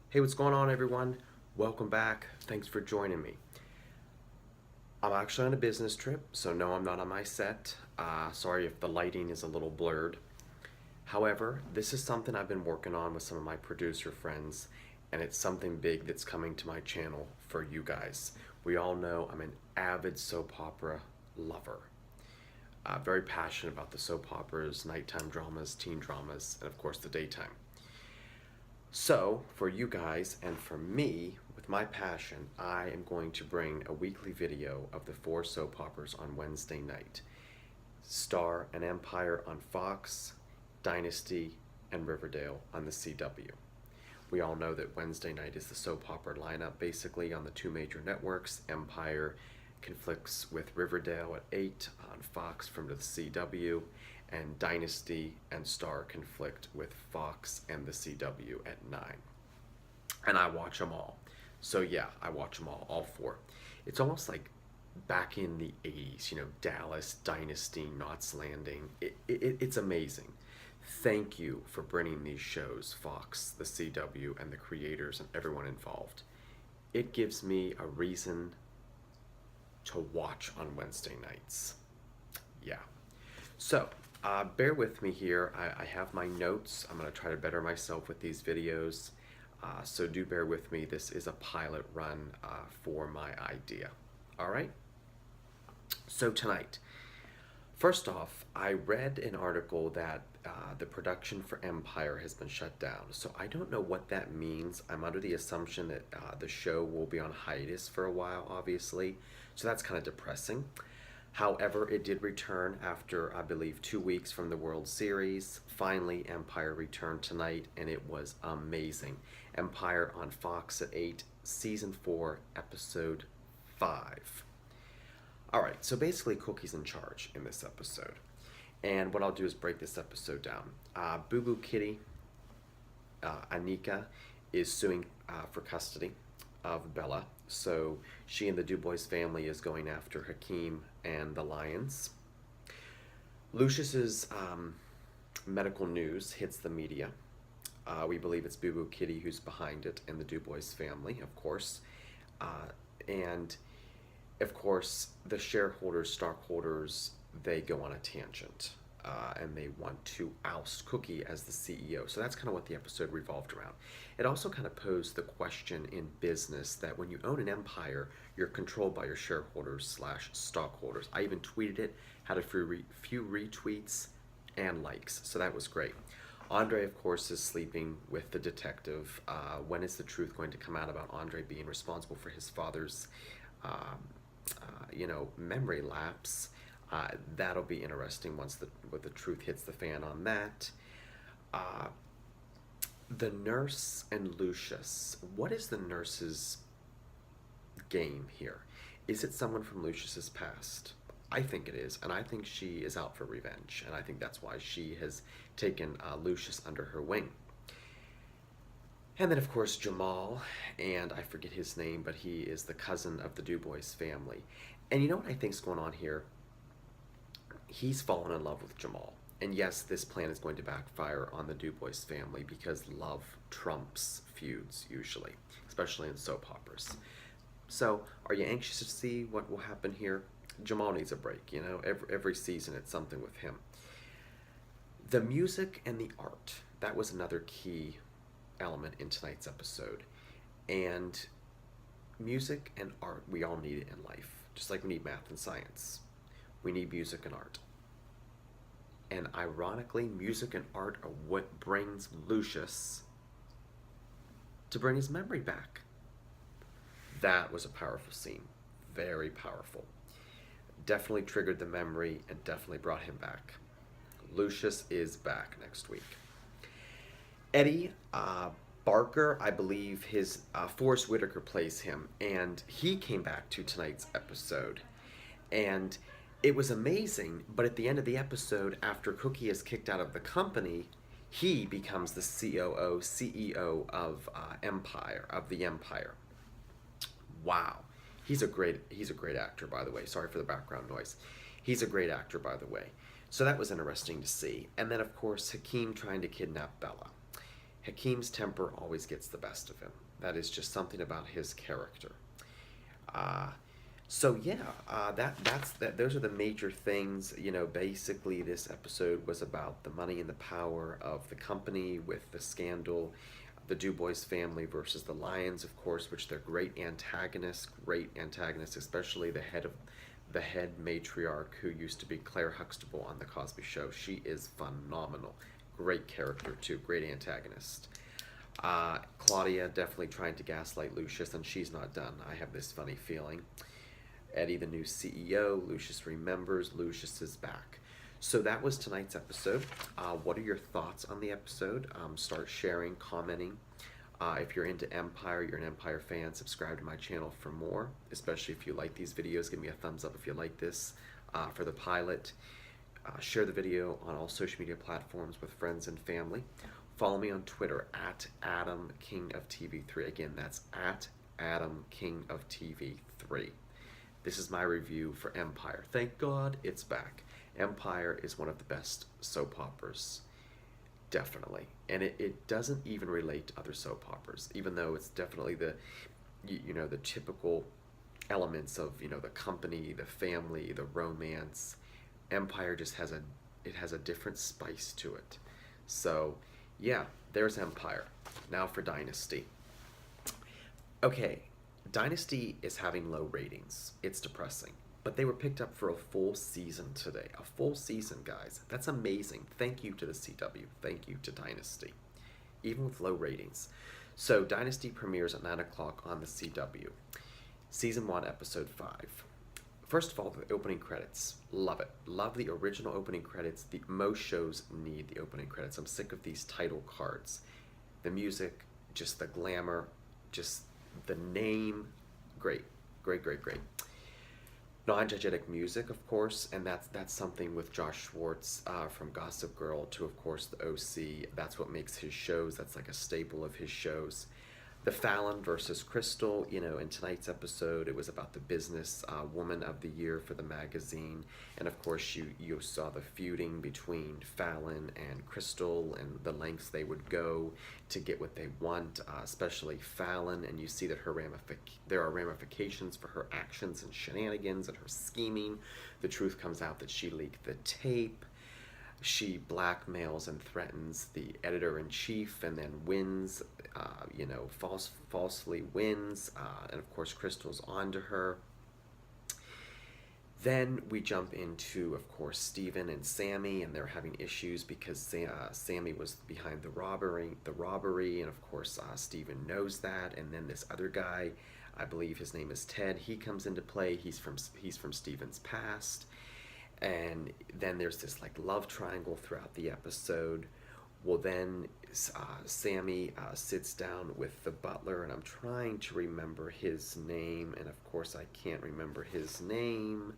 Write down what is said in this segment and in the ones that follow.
Hey, what's going on, everyone? Welcome back. Thanks for joining me. I'm actually on a business trip, so no, I'm not on my set. Sorry if the lighting is a little blurred. However, this is something I've been working on with some of my producer friends, and it's something big that's coming to my channel for you guys. We all know I'm an avid soap opera lover. Very passionate about the soap operas, nighttime dramas, teen dramas, and of course the daytime. So, for you guys and for me, with my passion, I am going to bring a weekly video of the four soap operas on Wednesday night: Star and Empire on Fox, Dynasty, and Riverdale on the CW. We all know that Wednesday night is the soap opera lineup basically on the two major networks. Empire conflicts with Riverdale at 8 on Fox from the CW, and Dynasty and Star conflict with Fox and the CW at 9. And I watch them all. So yeah, I watch them all four. It's almost like back in the 80s, Dallas, Dynasty, Knots Landing. It's amazing. Thank you for bringing these shows, Fox, the CW, and the creators and everyone involved. It gives me a reason to watch on Wednesday nights. Yeah. So, bear with me here. I have my notes. I'm going to try to better myself with these videos. So do bear with me. This is a pilot run for my idea. All right? So tonight, first off, I read an article that the production for Empire has been shut down. So I don't know what that means. I'm under the assumption that the show will be on hiatus for a while, obviously. So that's kind of depressing. However, it did return after, I believe, 2 weeks from the World Series. Finally, Empire returned tonight, and it was amazing. Empire on Fox at 8, Season 4, Episode 5. All right, so basically Cookie's in charge in this episode. And what I'll do is break this episode down. Boo Boo Kitty, Anika, is suing for custody of Bella. So she and the Dubois family is going after Hakeem and the Lions. Lucious's medical news hits the media. We believe it's Boo Boo Kitty who's behind it, and the Dubois family, of course. And of course, the shareholders, stockholders, they go on a tangent. And they want to oust Cookie as the CEO. So that's kind of what the episode revolved around. It also kind of posed the question in business that when you own an empire, you're controlled by your shareholders / stockholders. I even tweeted it, had a few retweets and likes, so that was great. Andre, of course, is sleeping with the detective. When is the truth going to come out about Andre being responsible for his father's, memory lapse? That'll be interesting once the truth hits the fan on that. The nurse and Lucious. What is the nurse's game here? Is it someone from Lucious's past? I think it is, and I think she is out for revenge, and I think that's why she has taken Lucious under her wing. And then, of course, Jamal, and I forget his name, but he is the cousin of the Dubois family. And you know what I think's going on here? He's fallen in love with Jamal. And yes, this plan is going to backfire on the Dubois family because love trumps feuds usually, especially in soap operas. So, are you anxious to see what will happen here? Jamal needs a break, every season it's something with him. The music and the art, that was another key element in tonight's episode. And music and art, we all need it in life, just like we need math and science. We need music and art. And ironically, music and art are what brings Lucious to bring his memory back. That was a powerful scene. Very powerful. Definitely triggered the memory and definitely brought him back. Lucious is back next week. Eddie Barker, I believe his Forrest Whitaker plays him, and he came back to tonight's episode. And it was amazing, but at the end of the episode, after Cookie is kicked out of the company, he becomes the COO, CEO of Empire, of the Empire. Wow. He's a great actor, by the way. Sorry for the background noise. He's a great actor, by the way. So that was interesting to see. And then, of course, Hakeem trying to kidnap Bella. Hakim's temper always gets the best of him. That is just something about his character. Uh, so yeah, those are the major things. Basically, this episode was about the money and the power of the company with the scandal, the Dubois family versus the Lions, of course, which they're great antagonists, especially the head matriarch who used to be Claire Huxtable on the Cosby Show. She is phenomenal, great character too, great antagonist. Claudia definitely trying to gaslight Lucious, and she's not done. I have this funny feeling. Eddie, the new CEO, Lucious remembers, Lucious is back. So that was tonight's episode. What are your thoughts on the episode? Start sharing, commenting. If you're into Empire, you're an Empire fan, subscribe to my channel for more, especially if you like these videos. Give me a thumbs up if you like this for the pilot. Share the video on all social media platforms with friends and family. Follow me on Twitter at Adam King of TV3. Again, that's at Adam King of TV3. This is my review for Empire. Thank God it's back. Empire is one of the best soap operas, definitely. And it doesn't even relate to other soap operas, even though it's definitely the typical elements of, the company, the family, the romance. Empire just has a different spice to it. So, yeah, there's Empire. Now for Dynasty. Okay, Dynasty is having low ratings. It's depressing. But they were picked up for a full season today. A full season, guys. That's amazing. Thank you to the CW. Thank you to Dynasty. Even with low ratings. So, Dynasty premieres at 9 o'clock on the CW. Season 1, Episode 5. First of all, the opening credits. Love it. Love the original opening credits. Most shows need the opening credits. I'm sick of these title cards. The music, just the glamour, just the name. Great. Great, great, great. Non-diegetic music, of course, and that's something with Josh Schwartz from Gossip Girl to, of course, the OC. That's what makes his shows. That's like a staple of his shows. The Fallon versus Crystal, in tonight's episode, it was about the business woman of the year for the magazine. And of course, you saw the feuding between Fallon and Crystal and the lengths they would go to get what they want, especially Fallon. And you see that there are ramifications for her actions and shenanigans and her scheming. The truth comes out that she leaked the tape. She blackmails and threatens the editor-in-chief and then wins, falsely wins, and of course Crystal's onto her. Then we jump into, of course, Steven and Sammy, and they're having issues because Sammy was behind the robbery, and of course Steven knows that, and then this other guy, I believe his name is Ted, he comes into play. He's from Steven's past. And then there's this love triangle throughout the episode. Well, then Sammy sits down with the butler, and I'm trying to remember his name, and of course I can't remember his name.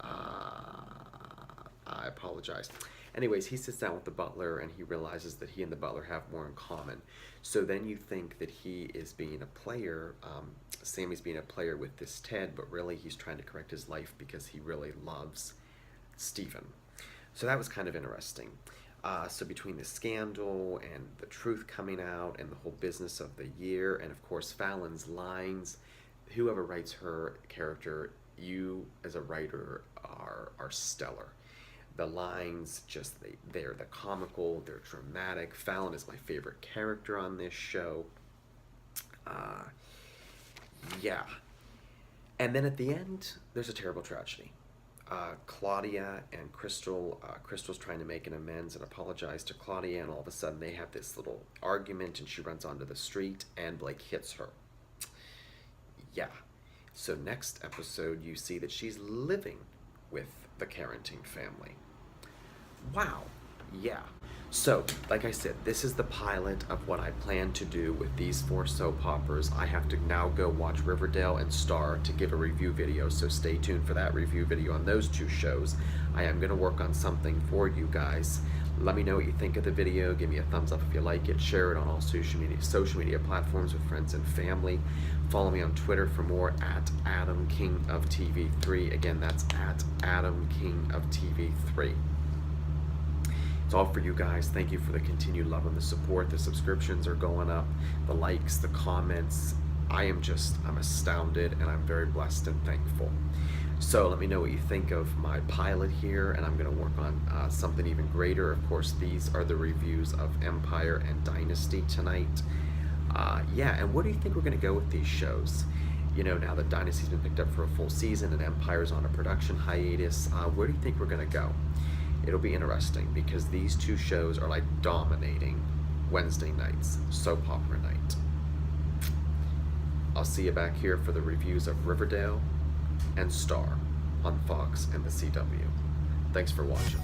I apologize. Anyways, he sits down with the butler, and he realizes that he and the butler have more in common. So then you think that he is being a player, Sammy's being a player with this Ted, but really he's trying to correct his life because he really loves Steven. So that was kind of interesting. So between the scandal and the truth coming out and the whole business of the year, and of course Fallon's lines, whoever writes her character, you as a writer are stellar. The lines, they're the comical, they're dramatic. Fallon is my favorite character on this show. Yeah. And then at the end, there's a terrible tragedy. Claudia and Crystal's trying to make an amends and apologize to Claudia, and all of a sudden they have this little argument, and she runs onto the street, and Blake hits her. Yeah. So next episode, you see that she's living with the Carrington family. Wow. Yeah. So, like I said, this is the pilot of what I plan to do with these 4 soap operas. I have to now go watch Riverdale and Star to give a review video, so stay tuned for that review video on those 2 shows. I am going to work on something for you guys. Let me know what you think of the video. Give me a thumbs up if you like it. Share it on all social media platforms with friends and family. Follow me on Twitter for more at Adam King of TV3. Again, that's at Adam King of TV3. It's all for you guys. Thank you for the continued love and the support. The subscriptions are going up, the likes, the comments. I'm astounded, and I'm very blessed and thankful. So let me know what you think of my pilot here, and I'm going to work on something even greater. Of course, these are the reviews of Empire and Dynasty tonight. Yeah, and where do you think we're going to go with these shows? You know, now that Dynasty's been picked up for a full season and Empire's on a production hiatus, where do you think we're going to go? It'll be interesting because these two shows are like dominating Wednesday nights, soap opera night. I'll see you back here for the reviews of Riverdale and Star on Fox and the CW. Thanks for watching.